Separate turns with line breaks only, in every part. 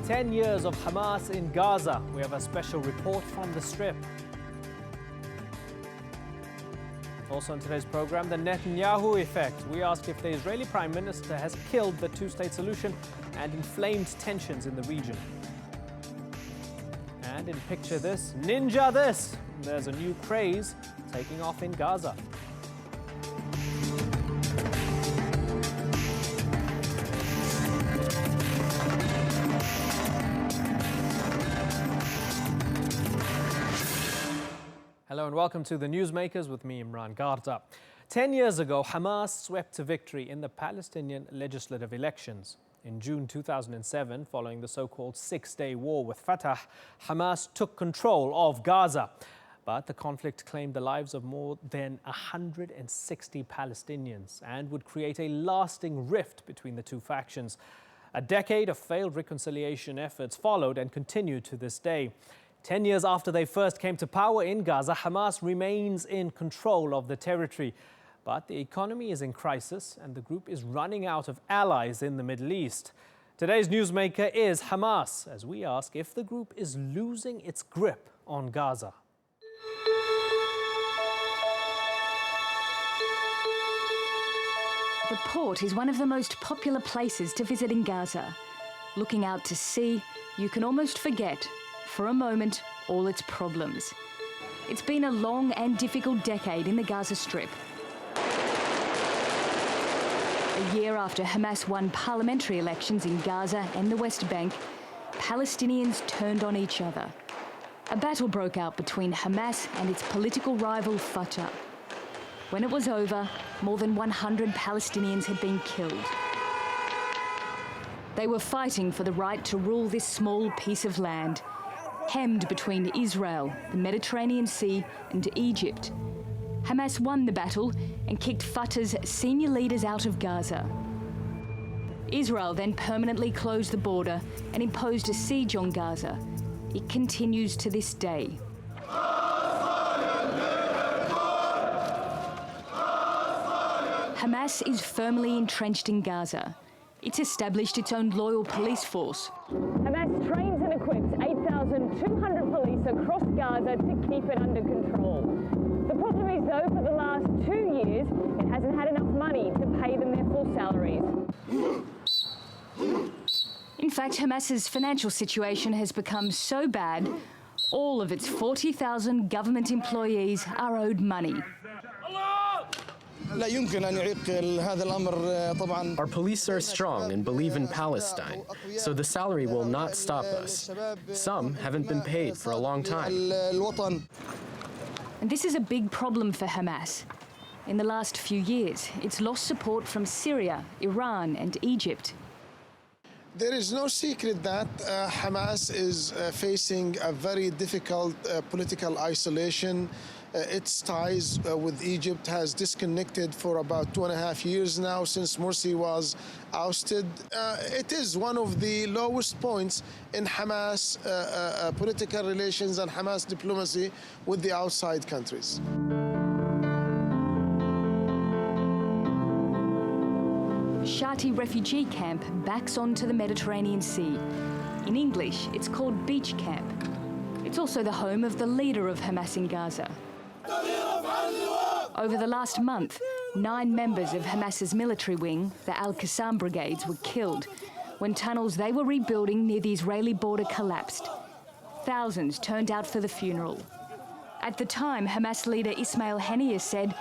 10 years of Hamas in Gaza. We have a special report from the Strip. Also on today's program, the Netanyahu effect. We ask if the Israeli Prime Minister has killed the two-state solution and inflamed tensions in the region. And in Picture This, Ninja This, there's a new craze taking off in Gaza. Hello and welcome to the Newsmakers with me, Imran Garza. 10 years ago, Hamas swept to victory in the Palestinian legislative elections. In June 2007, following the so-called six-day war with Fatah, Hamas took control of Gaza. But the conflict claimed the lives of more than 160 Palestinians and would create a lasting rift between the two factions. A decade of failed reconciliation efforts followed and continue to this day. 10 years after they first came to power in Gaza, Hamas remains in control of the territory. But the economy is in crisis and the group is running out of allies in the Middle East. Today's newsmaker is Hamas, as we ask if the group is losing its grip on Gaza.
The port is one of the most popular places to visit in Gaza. Looking out to sea, you can almost forget, for a moment, all its problems. It's been a long and difficult decade in the Gaza Strip. A year after Hamas won parliamentary elections in Gaza and the West Bank, Palestinians turned on each other. A battle broke out between Hamas and its political rival Fatah. When it was over, more than 100 Palestinians had been killed. They were fighting for the right to rule this small piece of land, hemmed between Israel, the Mediterranean Sea, and Egypt. Hamas won the battle and kicked Fatah's senior leaders out of Gaza. Israel then permanently closed the border and imposed a siege on Gaza. It continues to this day. Hamas is firmly entrenched in Gaza. It's established its own loyal police force.
Hamas trains and equips 8,200 police across Gaza to keep it under control. The problem is, though, for the last 2 years, it hasn't had enough money to pay them their full salaries.
In fact, Hamas's financial situation has become so bad, all of its 40,000 government employees are owed money.
Our police are strong and believe in Palestine, so the salary will not stop us. Some haven't been paid for a long time.
And this is a big problem for Hamas. In the last few years, it's lost support from Syria, Iran and Egypt.
There is no secret that Hamas is facing a very difficult political isolation. Its ties with Egypt has disconnected for about 2.5 years now since Morsi was ousted. It is one of the lowest points in Hamas political relations and Hamas diplomacy with the outside countries.
Shati refugee camp backs onto the Mediterranean Sea. In English, it's called Beach Camp. It's also the home of the leader of Hamas in Gaza. Over the last month, 9 members of Hamas's military wing, the Al-Qassam brigades, were killed when tunnels they were rebuilding near the Israeli border collapsed. Thousands turned out for the funeral. At the time, Hamas leader Ismail Haniyeh said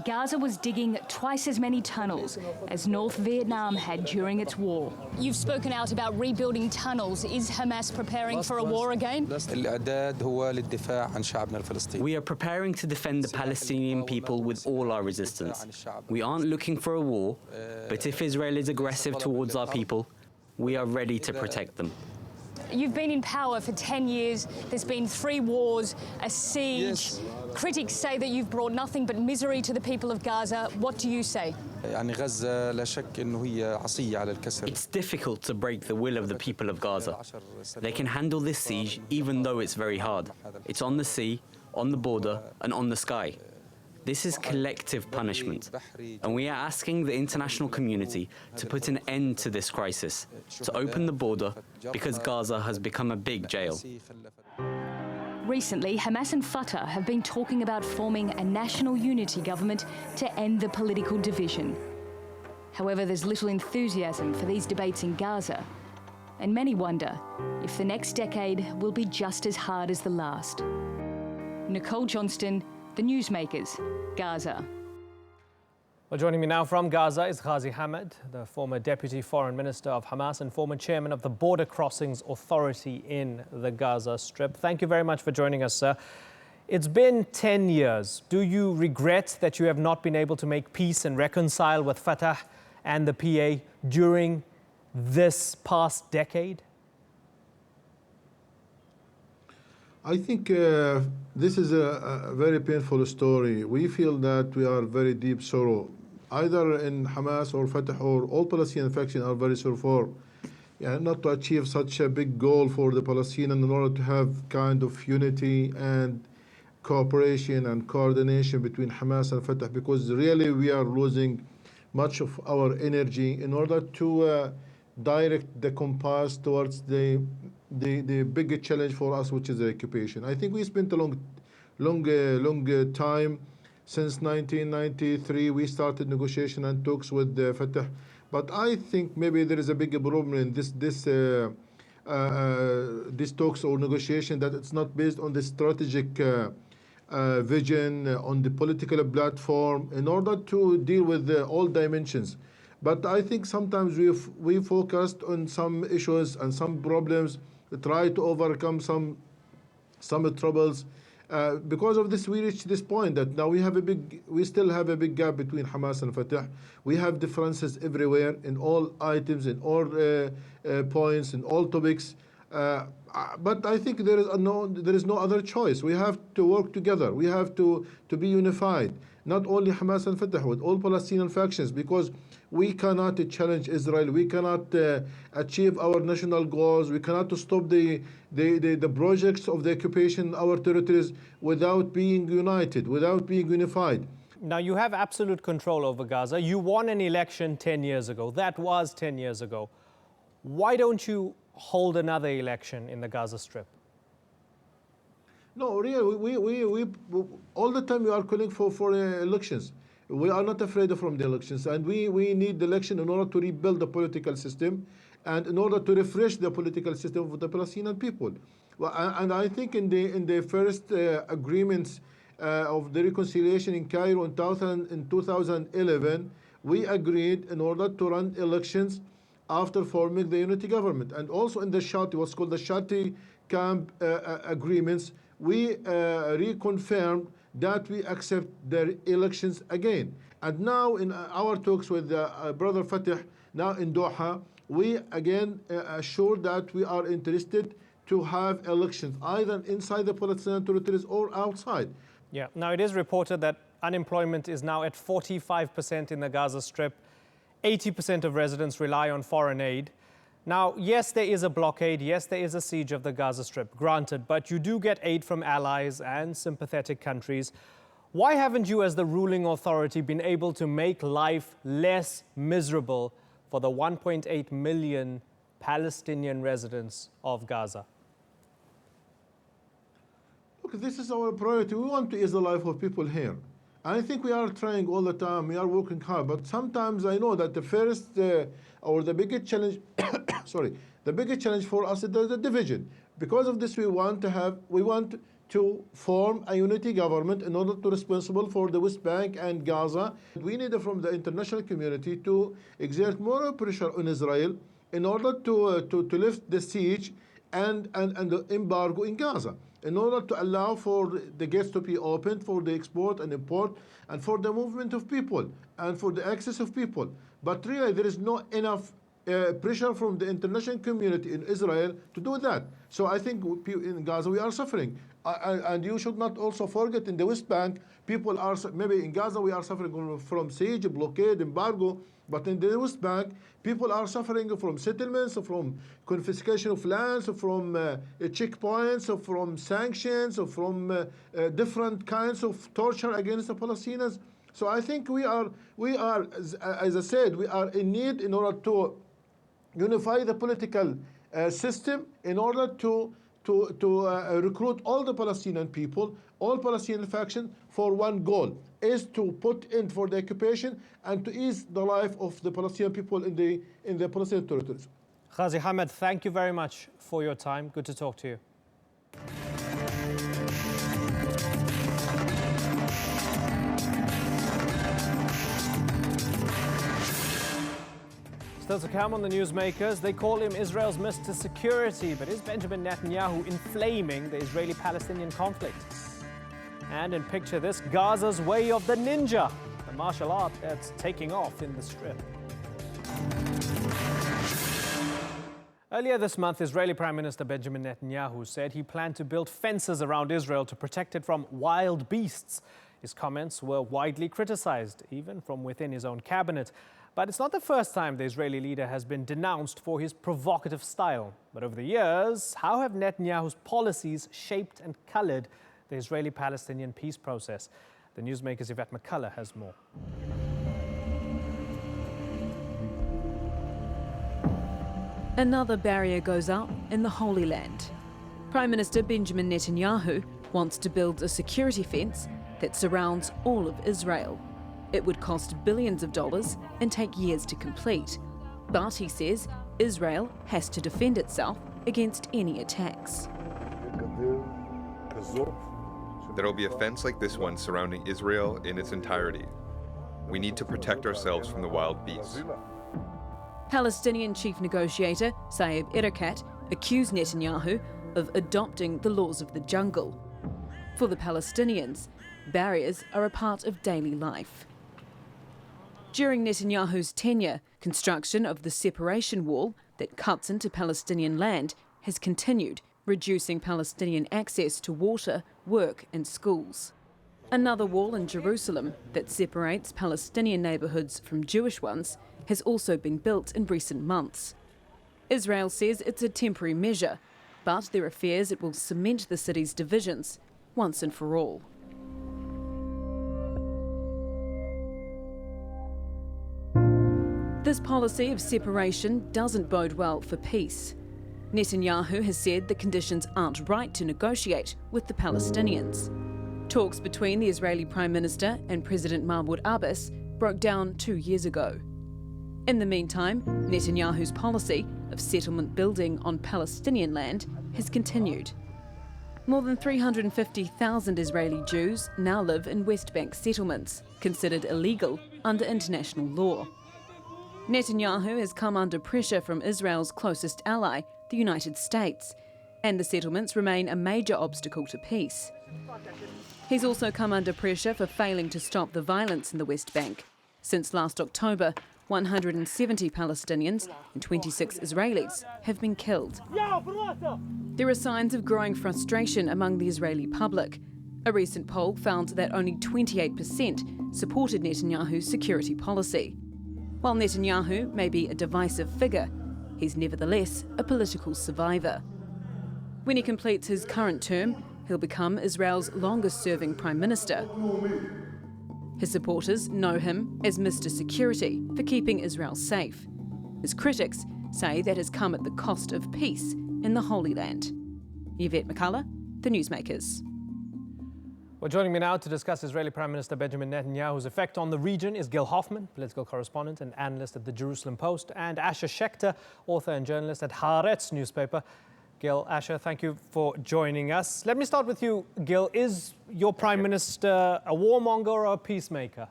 Gaza was digging twice as many tunnels as North Vietnam had during its war. You've spoken out about rebuilding tunnels. Is Hamas preparing for a war again?
We are preparing to defend the Palestinian people with all our resistance. We aren't looking for a war, but if Israel is aggressive towards our people, we are ready to protect them.
You've been in power for 10 years. There's been 3 wars, a siege.
Yes.
Critics say that you've brought nothing but misery to the people of Gaza. What do you say?
It's difficult to break the will of the people of Gaza. They can handle this siege even though it's very hard. It's on the sea, on the border, and on the sky. This is collective punishment, and we are asking the international community to put an end to this crisis, to open the border, because Gaza has become a big jail.
Recently, Hamas and Fatah have been talking about forming a national unity government to end the political division. However, there's little enthusiasm for these debates in Gaza, and many wonder if the next decade will be just as hard as the last. Nicole Johnston, The Newsmakers, Gaza.
Well, joining me now from Gaza is Ghazi Hamid, the former Deputy Foreign Minister of Hamas and former Chairman of the Border Crossings Authority in the Gaza Strip. Thank you very much for joining us, sir. It's been 10 years. Do you regret that you have not been able to make peace and reconcile with Fatah and the PA during this past decade?
I think this is a very painful story. We feel that we are very deep sorrow. Either in Hamas or Fatah or all Palestinian factions are very sorry for not to achieve such a big goal for the Palestinians in order to have kind of unity and cooperation and coordination between Hamas and Fatah, because really we are losing much of our energy in order to direct the compass towards the bigger challenge for us, which is the occupation. I think we spent a long time. Since 1993, we started negotiation and talks with Fatah. But I think maybe there is a bigger problem in this talks or negotiation, that it's not based on the strategic vision, on the political platform, in order to deal with all dimensions. But I think sometimes we focused on some issues and some problems, try to overcome some troubles. Because of this, we reached this point that now we still have a big gap between Hamas and Fatah. We have differences everywhere in all items, in all points, in all topics. But I think there is no other choice. We have to work together. We have to be unified. Not only Hamas and Fatah, with all Palestinian factions, because we cannot challenge Israel. We cannot achieve our national goals. We cannot stop the projects of the occupation in our territories without being united, without being unified.
Now, you have absolute control over Gaza. You won an election 10 years ago. That was 10 years ago. Why don't you hold another election in the Gaza Strip?
No, really, we all the time we are calling for elections. We are not afraid from the elections, and we need the election in order to rebuild the political system and in order to refresh the political system of the Palestinian people. Well, and I think in the first agreements of the reconciliation in Cairo in 2011, we agreed in order to run elections after forming the unity government. And also in the Shati, what's called the Shati camp agreements, we reconfirmed that we accept the elections again. And now in our talks with brother Fatah, now in Doha, we again assured that we are interested to have elections either inside the Palestinian territories or outside.
Yeah, now it is reported that unemployment is now at 45% in the Gaza Strip. 80% of residents rely on foreign aid. Now, yes, there is a blockade. Yes, there is a siege of the Gaza Strip, granted, but you do get aid from allies and sympathetic countries. Why haven't you, as the ruling authority, been able to make life less miserable for the 1.8 million Palestinian residents of Gaza?
Look, this is our priority. We want to ease the life of people here. I think we are trying all the time. We are working hard, but sometimes I know that the first or the biggest challenge, the biggest challenge for us is the division. Because of this, we want to form a unity government in order to responsible for the West Bank and Gaza. We need from the international community to exert more pressure on Israel in order to lift the siege and the embargo in Gaza, in order to allow for the gates to be opened for the export and import and for the movement of people and for the access of people. But really, there is no enough pressure from the international community in Israel to do that. So I think in Gaza we are suffering. And you should not also forget in the West Bank, people are, maybe in Gaza we are suffering from siege, blockade, embargo, but in the West Bank, people are suffering from settlements, from confiscation of lands, from checkpoints, from sanctions, from different kinds of torture against the Palestinians. So I think we are, as I said, we are in need in order to unify the political system in order to recruit all the Palestinian people, all Palestinian factions for one goal, is to put in for the occupation and to ease the life of the Palestinian people in the Palestinian territories.
Ghazi Hamad, thank you very much for your time. Good to talk to you. Still to come on the Newsmakers, they call him Israel's Mr. Security, but is Benjamin Netanyahu inflaming the Israeli-Palestinian conflict? And in picture this, Gaza's way of the ninja, the martial art that's taking off in the Strip. Earlier this month, Israeli Prime Minister Benjamin Netanyahu said he planned to build fences around Israel to protect it from wild beasts. His comments were widely criticized, even from within his own cabinet. But it's not the first time the Israeli leader has been denounced for his provocative style. But over the years, how have Netanyahu's policies shaped and colored the Israeli-Palestinian peace process? The Newsmakers' Yvette McCullough has more.
Another barrier goes up in the Holy Land. Prime Minister Benjamin Netanyahu wants to build a security fence that surrounds all of Israel. It would cost billions of dollars and take years to complete. But he says Israel has to defend itself against any attacks.
There will be a fence like this one surrounding Israel in its entirety. We need to protect ourselves from the wild beasts.
Palestinian chief negotiator Saeb Erekat accused Netanyahu of adopting the laws of the jungle. For the Palestinians, barriers are a part of daily life. During Netanyahu's tenure, construction of the separation wall that cuts into Palestinian land has continued, reducing Palestinian access to water, work and schools. Another wall in Jerusalem that separates Palestinian neighbourhoods from Jewish ones has also been built in recent months. Israel says it's a temporary measure, but there are fears it will cement the city's divisions once and for all. This policy of separation doesn't bode well for peace. Netanyahu has said the conditions aren't right to negotiate with the Palestinians. Talks between the Israeli Prime Minister and President Mahmoud Abbas broke down 2 years ago. In the meantime, Netanyahu's policy of settlement building on Palestinian land has continued. More than 350,000 Israeli Jews now live in West Bank settlements, considered illegal under international law. Netanyahu has come under pressure from Israel's closest ally, the United States, and the settlements remain a major obstacle to peace. He's also come under pressure for failing to stop the violence in the West Bank. Since last October, 170 Palestinians and 26 Israelis have been killed. There are signs of growing frustration among the Israeli public. A recent poll found that only 28% supported Netanyahu's security policy. While Netanyahu may be a divisive figure, he's nevertheless a political survivor. When he completes his current term, he'll become Israel's longest-serving prime minister. His supporters know him as Mr. Security for keeping Israel safe. His critics say that has come at the cost of peace in the Holy Land. Yvette McCullough, The Newsmakers.
Well, joining me now to discuss Israeli Prime Minister Benjamin Netanyahu's effect on the region is Gil Hoffman, political correspondent and analyst at the Jerusalem Post, and Asher Schechter, author and journalist at Haaretz newspaper. Gil, Asher, thank you for joining us. Let me start with you, Gil. Is your Prime Minister a warmonger or a peacemaker?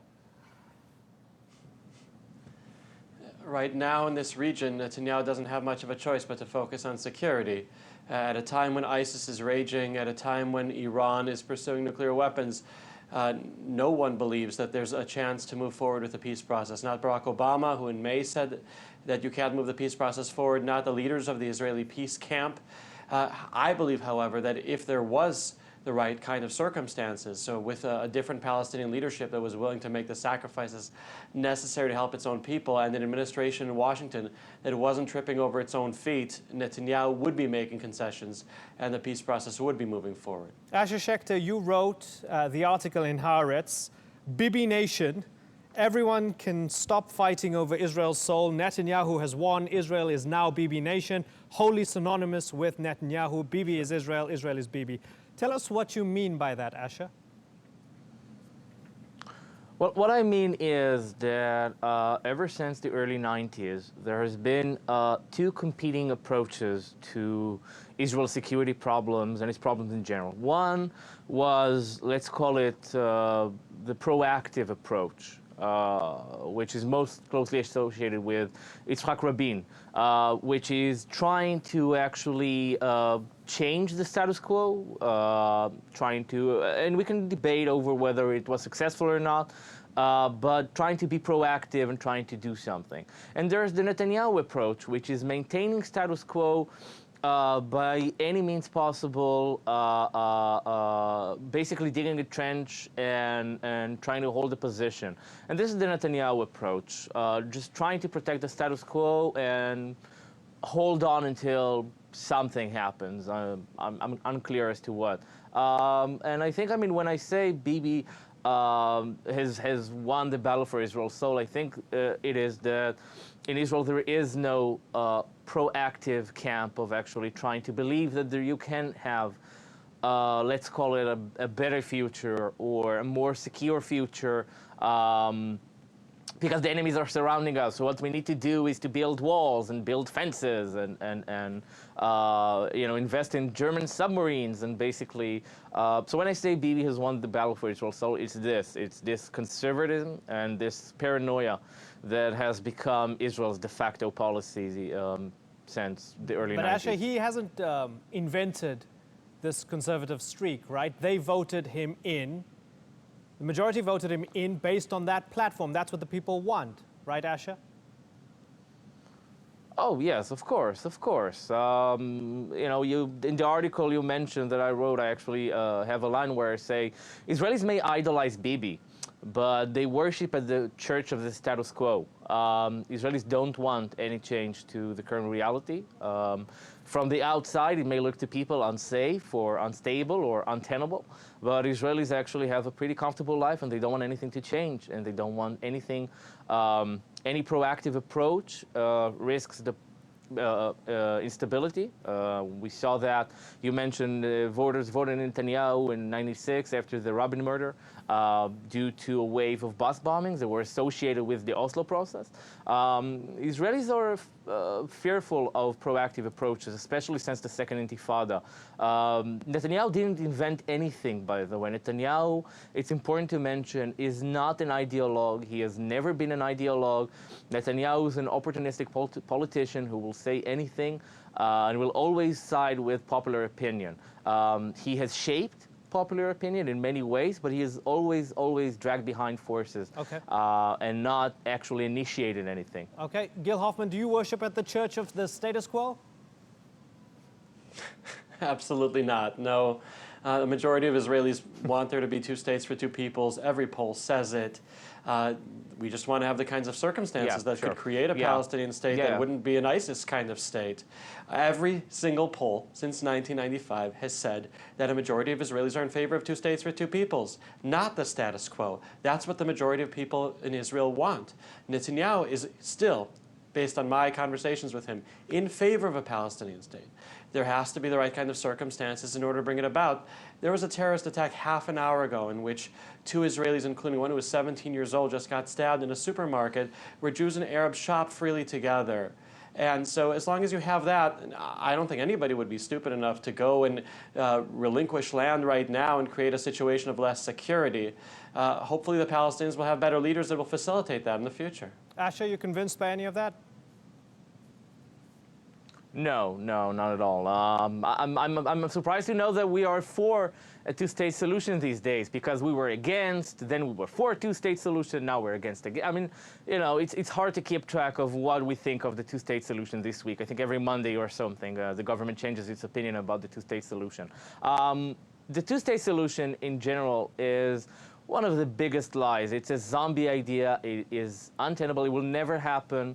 Right now in this region, Netanyahu doesn't have much of a choice but to focus on security. At a time when ISIS is raging, at a time when Iran is pursuing nuclear weapons, no one believes that there's a chance to move forward with the peace process. Not Barack Obama, who in May said that you can't move the peace process forward, not the leaders of the Israeli peace camp. I believe, however, that if there was the right kind of circumstances, so with a different Palestinian leadership that was willing to make the sacrifices necessary to help its own people, and an administration in Washington that wasn't tripping over its own feet, Netanyahu would be making concessions and the peace process would be moving forward.
Asher Schechter, you wrote the article in Haaretz, Bibi Nation, everyone can stop fighting over Israel's soul. Netanyahu has won. Israel is now Bibi Nation, wholly synonymous with Netanyahu. Bibi is Israel, Israel is Bibi. Tell us what you mean by that, Asher.
Well, what I mean is that ever since the early 90s, there has been two competing approaches to Israel's security problems and its problems in general. One was, let's call it the proactive approach, which is most closely associated with Yitzhak Rabin, which is trying to actually change the status quo, trying to, and we can debate over whether it was successful or not, but trying to be proactive and trying to do something. And there's the Netanyahu approach, which is maintaining status quo by any means possible, basically digging a trench and trying to hold a position. And this is the Netanyahu approach, just trying to protect the status quo and hold on until something happens. I'm unclear as to what. And I think, I mean, when I say Bibi has won the battle for Israel's soul, I think it is that in Israel there is no proactive camp of actually trying to believe that you can have, let's call it a better future or a more secure future, because the enemies are surrounding us. So what we need to do is to build walls and build fences and you know, invest in German submarines and basically. So when I say Bibi has won the battle for Israel's soul, it's this conservatism and this paranoia that has become Israel's de facto policy since the early 90s.
But Asher, he hasn't invented this conservative streak, right? They voted him in. The majority voted him in based on that platform. That's what the people want, right, Asher?
Oh, yes, of course, of course. You know, in the article you mentioned that I wrote, I actually have a line where I say, Israelis may idolize Bibi, but they worship at the church of the status quo. Israelis don't want any change to the current reality. From the outside, it may look to people unsafe or unstable or untenable, but Israelis actually have a pretty comfortable life and they don't want anything to change, and they don't want anything, any proactive approach risks the instability. We saw that. You mentioned voters voted Netanyahu in '96 after the Rabin murder due to a wave of bus bombings that were associated with the Oslo process. Israelis are fearful of proactive approaches, especially since the Second Intifada. Netanyahu didn't invent anything, by the way. Netanyahu, it's important to mention, is not an ideologue. He has never been an ideologue. Netanyahu is an opportunistic politician who will say anything and will always side with popular opinion. He has shaped popular opinion in many ways, but he is always dragged behind forces,
okay,
and not actually initiated anything.
Okay, Gil Hoffman, do you worship at the church of the status quo?
Absolutely not, no. The majority of Israelis want there to be two states for two peoples. Every poll says it. We just want to have the kinds of circumstances that could create a Palestinian state that wouldn't be an ISIS kind of state. Every single poll since 1995 has said that a majority of Israelis are in favor of two states for two peoples, not the status quo. That's what the majority of people in Israel want. Netanyahu is still, based on my conversations with him, in favor of a Palestinian state. There has to be the right kind of circumstances in order to bring it about. There was a terrorist attack half an hour ago in which two Israelis, including one who was 17 years old, just got stabbed in a supermarket where Jews and Arabs shop freely together. And so as long as you have that, I don't think anybody would be stupid enough to go and relinquish land right now and create a situation of less security. Hopefully the Palestinians will have better leaders that will facilitate that in the future.
Asher, you convinced by any of that?
No, not at all. I'm surprised to know that we are for a two-state solution these days, because we were against, then we were for a two-state solution, now we're against again. I mean, you know, it's hard to keep track of what we think of the two-state solution this week. I think every Monday or something, the government changes its opinion about the two-state solution. The two-state solution in general is one of the biggest lies. It's a zombie idea. It is untenable. It will never happen.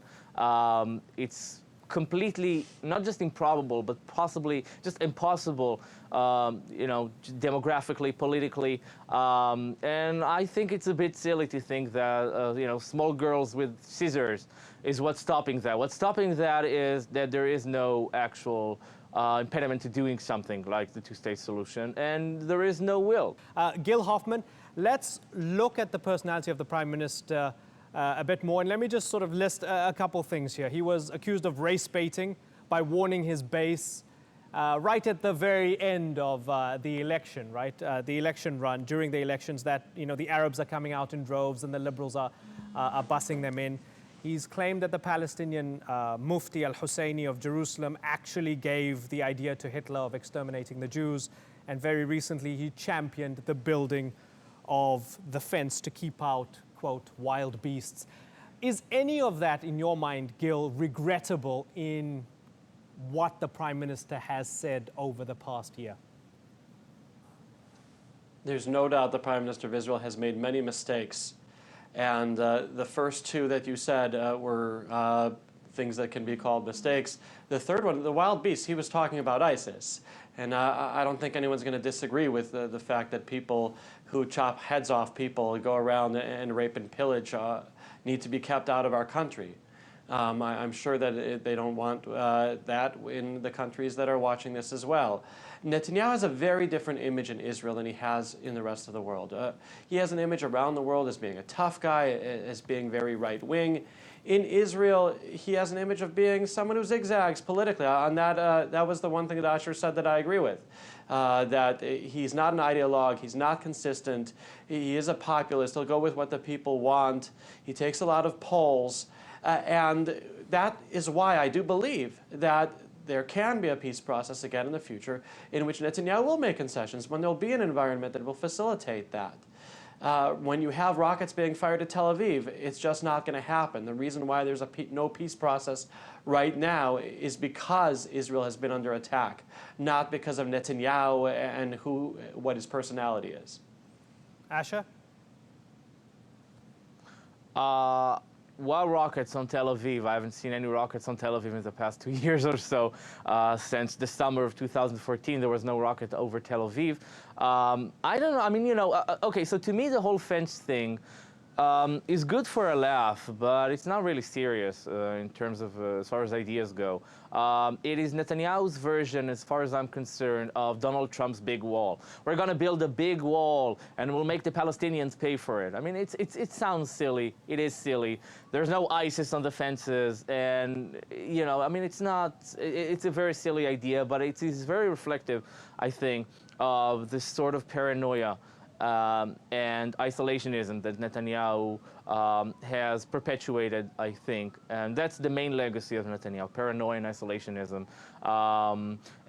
It's completely not just improbable, but possibly just impossible, you know, demographically, politically. And I think it's a bit silly to think that, you know, small girls with scissors is what's stopping that. What's stopping that is that there is no actual impediment to doing something like the two-state solution, and there is no will.
Gil Hoffman, let's look at the personality of the Prime Minister a bit more, and let me just sort of list a couple things here. He was accused of race baiting by warning his base right at the very end of the election, right? The election run, during the elections, that, you know, the Arabs are coming out in droves and the liberals are bussing them in. He's claimed that the Palestinian Mufti al-Husseini of Jerusalem actually gave the idea to Hitler of exterminating the Jews, and very recently he championed the building of the fence to keep out, quote, wild beasts. Is any of that, in your mind, Gil, regrettable in what the Prime Minister has said over the past year?
There's no doubt the Prime Minister of Israel has made many mistakes. And the first two that you said were things that can be called mistakes. The third one, the wild beasts, he was talking about ISIS. And I don't think anyone's going to disagree with the fact that people who chop heads off people, go around and rape and pillage, need to be kept out of our country. I'm sure that they don't want that in the countries that are watching this as well. Netanyahu has a very different image in Israel than he has in the rest of the world. He has an image around the world as being a tough guy, as being very right-wing. In Israel, he has an image of being someone who zigzags politically. On that, that was the one thing that Asher said that I agree with. That he's not an ideologue, he's not consistent, he is a populist, he'll go with what the people want, he takes a lot of polls, and that is why I do believe that there can be a peace process again in the future in which Netanyahu will make concessions, when there'll be an environment that will facilitate that. When you have rockets being fired at Tel Aviv, it's just not going to happen. The reason why there's no peace process right now is because Israel has been under attack, not because of Netanyahu and what his personality is.
Asher?
While rockets on Tel Aviv, I haven't seen any rockets on Tel Aviv in the past 2 years or so. Since the summer of 2014, there was no rocket over Tel Aviv. I don't know, I mean, you know, okay, so to me the whole fence thing is good for a laugh, but it's not really serious in terms of as far as ideas go. It is Netanyahu's version, as far as I'm concerned, of Donald Trump's big wall. We're going to build a big wall, and we'll make the Palestinians pay for it. I mean, it sounds silly. It is silly. There's no ISIS on the fences, and, you know, I mean, it's a very silly idea, but it is very reflective, I think, of this sort of paranoia and isolationism that Netanyahu has perpetuated, I think. And that's the main legacy of Netanyahu, paranoia and isolationism.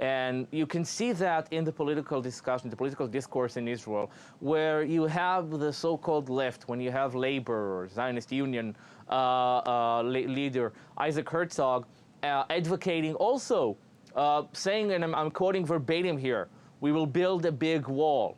And you can see that in the political discussion, the political discourse in Israel, where you have the so-called left, when you have Labor or Zionist Union leader Isaac Herzog advocating also, saying, and I'm quoting verbatim here, we will build a big wall.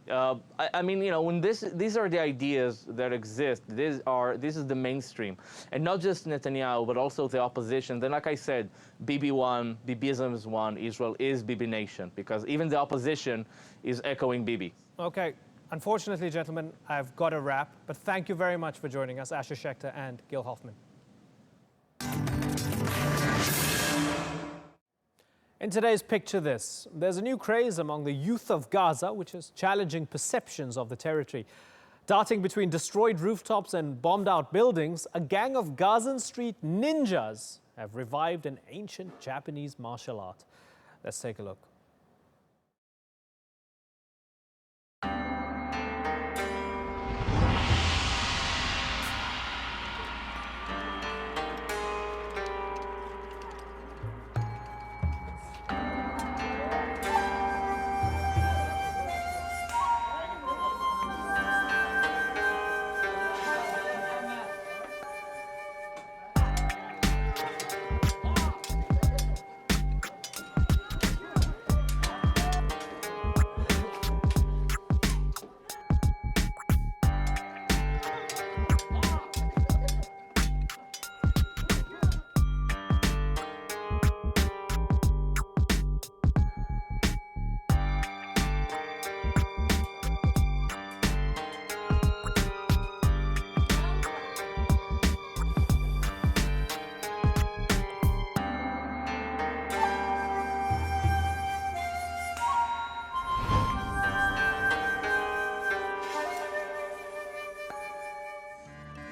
I mean, you know, when these are the ideas that exist, this is the mainstream, and not just Netanyahu, but also the opposition. Then, like I said, Bibi won, Bibism won, Israel is Bibi nation, because even the opposition is echoing Bibi.
Okay, unfortunately, gentlemen, I've got to wrap, but thank you very much for joining us, Asher Schechter and Gil Hoffman. In today's Picture This, there's a new craze among the youth of Gaza, which is challenging perceptions of the territory. Darting between destroyed rooftops and bombed-out buildings, a gang of Gazan street ninjas have revived an ancient Japanese martial art. Let's take a look.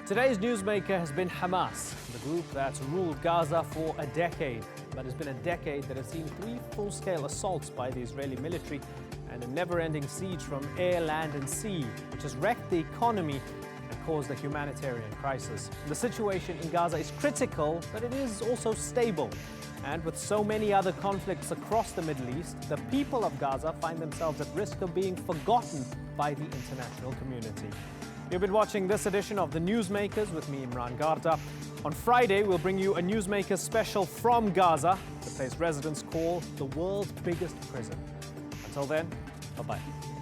Today's newsmaker has been Hamas, the group that's ruled Gaza for a decade. But it's been a decade that has seen 3 full-scale assaults by the Israeli military and a never-ending siege from air, land and sea, which has wrecked the economy and caused a humanitarian crisis. The situation in Gaza is critical, but it is also stable. And with so many other conflicts across the Middle East, the people of Gaza find themselves at risk of being forgotten by the international community. You've been watching this edition of The Newsmakers with me, Imran Garda. On Friday, we'll bring you a Newsmakers special from Gaza, the place residents call the world's biggest prison. Until then, bye-bye.